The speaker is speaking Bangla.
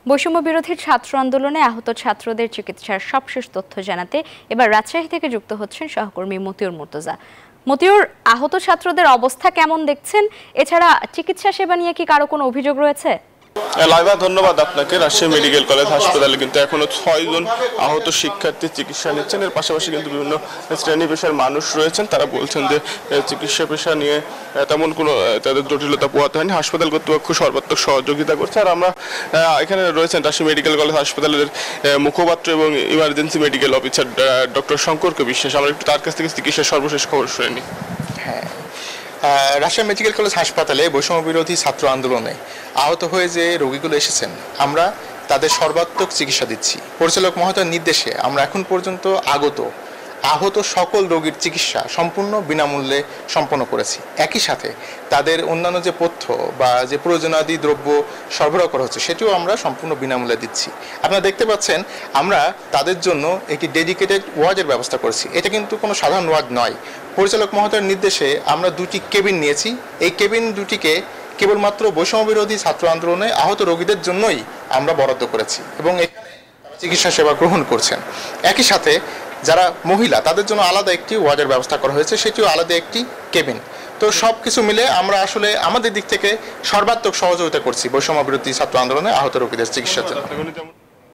বৈষম্য বিরোধী ছাত্র আন্দোলনে আহত ছাত্রদের চিকিৎসার সবশেষ তথ্য জানাতে এবার রাজশাহী থেকে যুক্ত হচ্ছেন সহকর্মী মতিউর মুর্তজা। মতিউর, আহত ছাত্রদের অবস্থা কেমন দেখছেন? এছাড়া চিকিৎসা সেবা নিয়ে কি কারো কোনো অভিযোগ রয়েছে? লাইবা, ধন্যবাদ আপনাকে। রাজশাহী মেডিকেল কলেজ হাসপাতালে কিন্তু এখনো 6 জন আহত শিক্ষার্থী চিকিৎসা নিচ্ছেন। এর পাশাপাশি কিন্তু বিভিন্ন শ্রেণী পেশার মানুষ রয়েছেন, তারা বলছেন যে চিকিৎসা পেশা নিয়ে তেমন কোনো তাদের জটিলতা পোহাতে হয়নি। হাসপাতাল কর্তৃপক্ষ সর্বাত্মক সহযোগিতা করছে। আর আমরা এখানে রয়েছেন রাজশাহী মেডিকেল কলেজ হাসপাতালের মুখপাত্র এবং ইমার্জেন্সি মেডিকেল অফিসার ডক্টর শঙ্করকে বিশ্বাস। আমরা একটু তার কাছ থেকে চিকিৎসার সর্বশেষ খবর শুনে নিই। হ্যাঁ, রাজশাহী মেডিকেল কলেজ হাসপাতালে বৈষম্য বিরোধী ছাত্র আন্দোলনে আহত হয়ে যে রোগীগুলো এসেছেন, আমরা তাদের সর্বাত্মক চিকিৎসা দিচ্ছি। পরিচালক মহোদয়ের নির্দেশে আমরা এখন পর্যন্ত আহত সকল রোগীর চিকিৎসা সম্পূর্ণ বিনামূল্যে সম্পন্ন করেছি। একই সাথে তাদের অন্যান্য যে পথ্য বা যে প্রয়োজনাদি দ্রব্য সরবরাহ করা হচ্ছে সেটিও আমরা সম্পূর্ণ বিনামূল্যে দিচ্ছি। আপনারা দেখতে পাচ্ছেন আমরা তাদের জন্য একটি ডেডিকেটেড ওয়ার্ডের ব্যবস্থা করেছি। এটা কিন্তু কোনো সাধারণ ওয়ার্ড নয়। পরিচালক মহোদয়ের নির্দেশে আমরা 2টি কেবিন নিয়েছি। এই কেবিন 2টিকে কেবলমাত্র বৈষম্য বিরোধী ছাত্র আন্দোলনে আহত রোগীদের জন্যই আমরা বরাদ্দ করেছি এবং এখানে চিকিৎসা সেবা গ্রহণ করছেন। একই সাথে যারা মহিলা তাদের জন্য আলাদা একটি ওয়ার্ডের ব্যবস্থা করা হয়েছে, সেটিও আলাদা একটি কেবিন। তো সব কিছু মিলে আমরা আসলে আমাদের দিক থেকে সর্বাত্মক সহযোগিতা করছি বৈষম্য বিরোধী ছাত্র আন্দোলনে আহত রোগীদের চিকিৎসার জন্য।